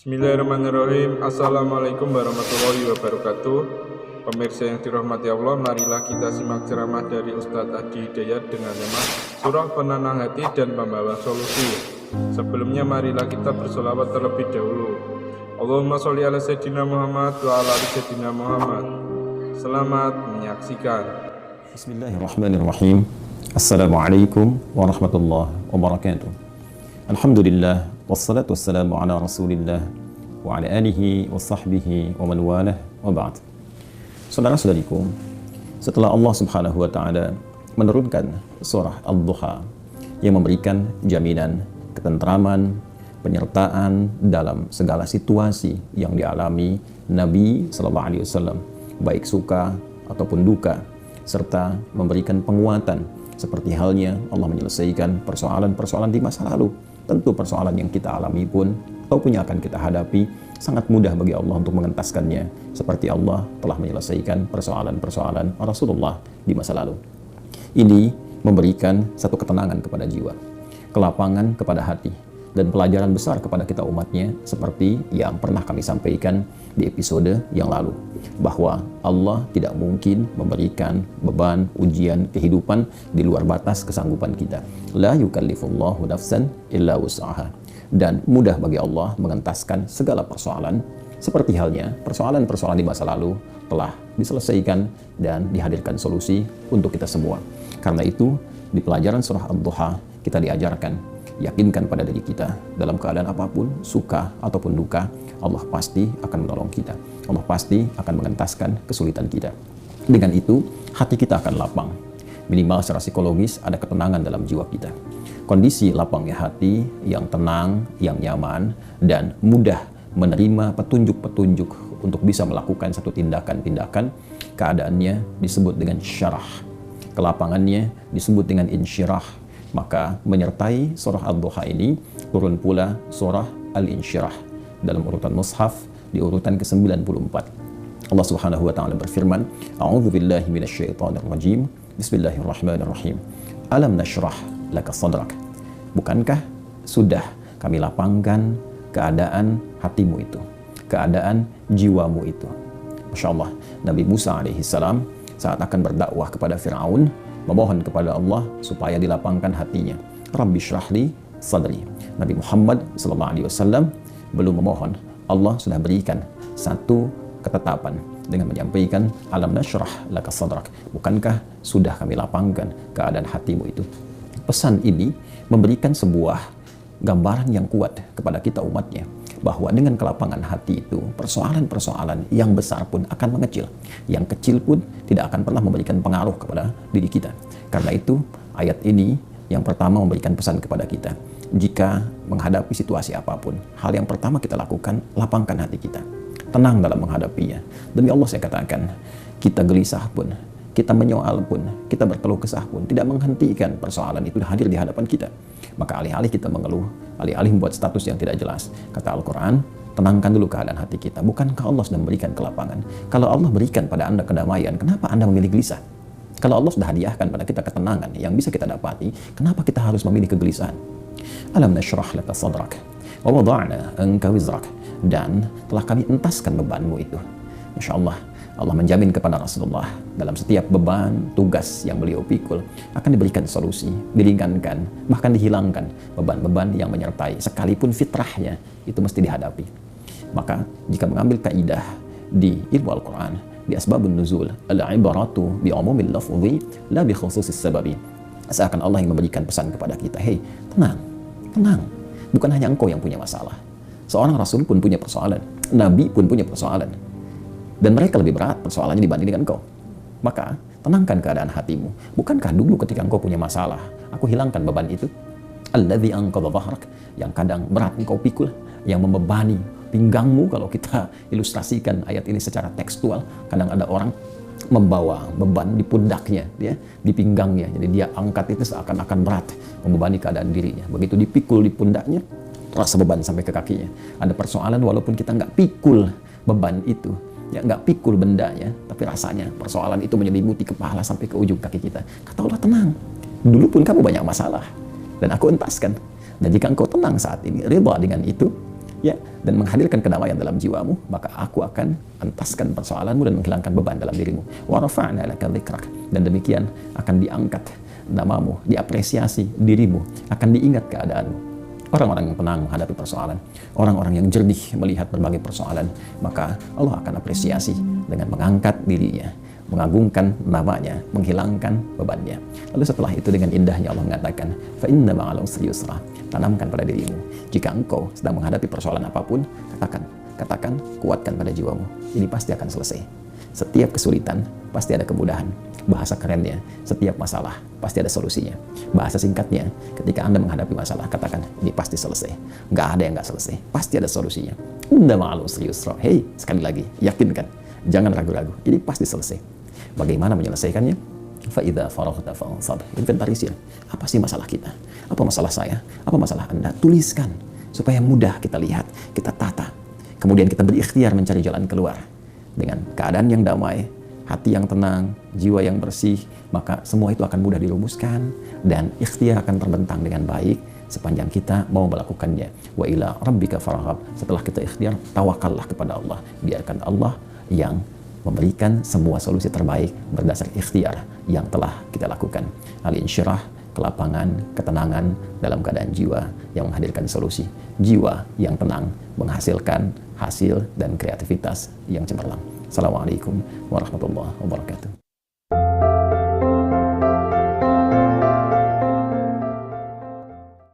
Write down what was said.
Bismillahirrahmanirrahim. Assalamualaikum warahmatullahi wabarakatuh. Pemirsa yang dirahmati Allah, marilah kita simak ceramah dari Ustadz Adi Hidayat dengan tema Surah Penenang Hati dan Pembawa Solusi. Sebelumnya marilah kita bersolawat terlebih dahulu. Allahumma sholli ala Sayyidina Muhammad wa ala ali Sayyidina Muhammad. Selamat menyaksikan. Bismillahirrahmanirrahim. Assalamualaikum warahmatullahi wabarakatuh. Alhamdulillah, wassalatu wassalamu ala rasulillah wa ala alihi wa sahbihi wa man walah wa ba'd. Saudara-saudariku, setelah Allah subhanahu wa ta'ala menurunkan surah Ad-Duha yang memberikan jaminan ketentraman, penyertaan dalam segala situasi yang dialami Nabi SAW, baik suka ataupun duka, serta memberikan penguatan seperti halnya Allah menyelesaikan persoalan-persoalan di masa lalu. Tentu persoalan yang kita alami pun ataupun yang akan kita hadapi sangat mudah bagi Allah untuk mengentaskannya, seperti Allah telah menyelesaikan persoalan-persoalan Rasulullah di masa lalu. Ini memberikan satu ketenangan kepada jiwa, kelapangan kepada hati, dan pelajaran besar kepada kita umatnya, seperti yang pernah kami sampaikan di episode yang lalu, bahwa Allah tidak mungkin memberikan beban ujian kehidupan di luar batas kesanggupan kita. La yukallifullahu nafsan illa wus'aha. Dan mudah bagi Allah mengentaskan segala persoalan, seperti halnya persoalan-persoalan di masa lalu telah diselesaikan dan dihadirkan solusi untuk kita semua. Karena itu, di pelajaran surah Ad-Duha kita diajarkan, yakinkan pada diri kita, dalam keadaan apapun, suka ataupun duka, Allah pasti akan menolong kita. Allah pasti akan mengentaskan kesulitan kita. Dengan itu, hati kita akan lapang. Minimal secara psikologis ada ketenangan dalam jiwa kita. Kondisi lapangnya hati yang tenang, yang nyaman, dan mudah menerima petunjuk-petunjuk untuk bisa melakukan satu tindakan-tindakan, keadaannya disebut dengan syarah. Kelapangannya disebut dengan insyirah. Maka menyertai surah Ad-Duha ini turun pula surah Al-Insyirah dalam urutan mushaf di urutan ke-94. Allah Subhanahu wa taala berfirman, A'udzu billahi minasyaitonir rajim. Bismillahirrahmanirrahim. Alam nashrah laka sadrak. Bukankah sudah kami lapangkan keadaan hatimu itu, keadaan jiwamu itu. Masya Allah, Nabi Musa alaihissalam saat akan berdakwah kepada Fir'aun, memohon kepada Allah supaya dilapangkan hatinya. Rabbi syrahli sadri. Nabi Muhammad SAW belum memohon, Allah sudah berikan satu ketetapan dengan menyampaikan alam nasyrah laka sadrak. Bukankah sudah kami lapangkan keadaan hatimu itu? Pesan ini memberikan sebuah gambaran yang kuat kepada kita umatnya, bahwa dengan kelapangan hati itu, persoalan-persoalan yang besar pun akan mengecil, yang kecil pun tidak akan pernah memberikan pengaruh kepada diri kita. Karena itu, ayat ini yang pertama memberikan pesan kepada kita, jika menghadapi situasi apapun, hal yang pertama kita lakukan, lapangkan hati kita, tenang dalam menghadapinya. Demi Allah saya katakan, kita gelisah pun, kita menyoal pun, kita berkeluh kesah pun, tidak menghentikan persoalan itu hadir di hadapan kita. Maka alih-alih kita mengeluh, alih-alih membuat status yang tidak jelas, kata Al-Quran, tenangkan dulu keadaan hati kita. Bukankah Allah sudah memberikan kelapangan? Kalau Allah berikan pada Anda kedamaian, kenapa Anda memilih gelisah? Kalau Allah sudah hadiahkan pada kita ketenangan yang bisa kita dapati, kenapa kita harus memilih kegelisahan? Alam nashrah laka sadrak wa wada'na anka wizrak. Dan telah kami entaskan bebanmu itu. Masya Allah, Allah menjamin kepada Rasulullah dalam setiap beban, tugas yang beliau pikul akan diberikan solusi, diringankan, bahkan dihilangkan beban-beban yang menyertai, sekalipun fitrahnya itu mesti dihadapi. Maka jika mengambil kaidah di ilmu Al-Quran, di asbabun nuzul, al-ibaratu bi'umumil lafzi la bi khususis sababi. Seakan Allah yang memberikan pesan kepada kita, hei, tenang, tenang. Bukan hanya engkau yang punya masalah. Seorang Rasul pun punya persoalan, Nabi pun punya persoalan. Dan mereka lebih berat persoalannya dibanding dengan engkau. Maka tenangkan keadaan hatimu. Bukankah dulu ketika engkau punya masalah, aku hilangkan beban itu? Alladzi anqadha dhahrak, yang kadang berat engkau pikul, yang membebani pinggangmu. Kalau kita ilustrasikan ayat ini secara tekstual, kadang ada orang membawa beban di pundaknya, di pinggangnya. Jadi dia angkat itu seakan-akan berat, membebani keadaan dirinya. Begitu dipikul di pundaknya, terasa beban sampai ke kakinya. Ada persoalan walaupun kita nggak pikul beban itu, ya nggak pikul bendanya, tapi rasanya persoalan itu menyelimuti kepala sampai ke ujung kaki kita. Kata Allah, tenang, dulu pun kamu banyak masalah dan aku entaskan. Dan jika engkau tenang saat ini, ridha dengan itu, ya, dan menghadirkan kedamaian dalam jiwamu, maka aku akan entaskan persoalanmu dan menghilangkan beban dalam dirimu. Wa rafa'na laka dzikrak, dan demikian akan diangkat namamu, diapresiasi dirimu, akan diingat keadaanmu. Orang-orang yang tenang menghadapi persoalan, orang-orang yang jernih melihat berbagai persoalan, maka Allah akan apresiasi dengan mengangkat dirinya, mengagungkan namanya, menghilangkan bebannya. Lalu setelah itu dengan indahnya Allah mengatakan, fa inna ma'al usri yusra. Tanamkan pada dirimu, jika engkau sedang menghadapi persoalan apapun, katakan, kuatkan pada jiwamu, ini pasti akan selesai. Setiap kesulitan pasti ada kemudahan. Bahasa kerennya, setiap masalah pasti ada solusinya. Bahasa singkatnya, ketika Anda menghadapi masalah, katakan, ini pasti selesai. Nggak ada yang nggak selesai, pasti ada solusinya. Inna ma'al usri yusra. Hei, sekali lagi, yakinkan, jangan ragu-ragu, ini pasti selesai. Bagaimana menyelesaikannya? Fa'idha faraghta fansab. Inventarisir. Apa sih masalah kita? Apa masalah saya? Apa masalah Anda? Tuliskan supaya mudah kita lihat, kita tata. Kemudian kita berikhtiar mencari jalan keluar. Dengan keadaan yang damai, hati yang tenang, jiwa yang bersih, maka semua itu akan mudah dirumuskan dan ikhtiar akan terbentang dengan baik sepanjang kita mau melakukannya. Wa ila rabbika farghab. Setelah kita ikhtiar, tawakallah kepada Allah. Biarkan Allah yang memberikan semua solusi terbaik berdasar ikhtiar yang telah kita lakukan. Al-insyirah, kelapangan, ketenangan dalam keadaan jiwa yang menghadirkan solusi. Jiwa yang tenang menghasilkan hasil dan kreativitas yang cemerlang. Assalamualaikum warahmatullahi wabarakatuh.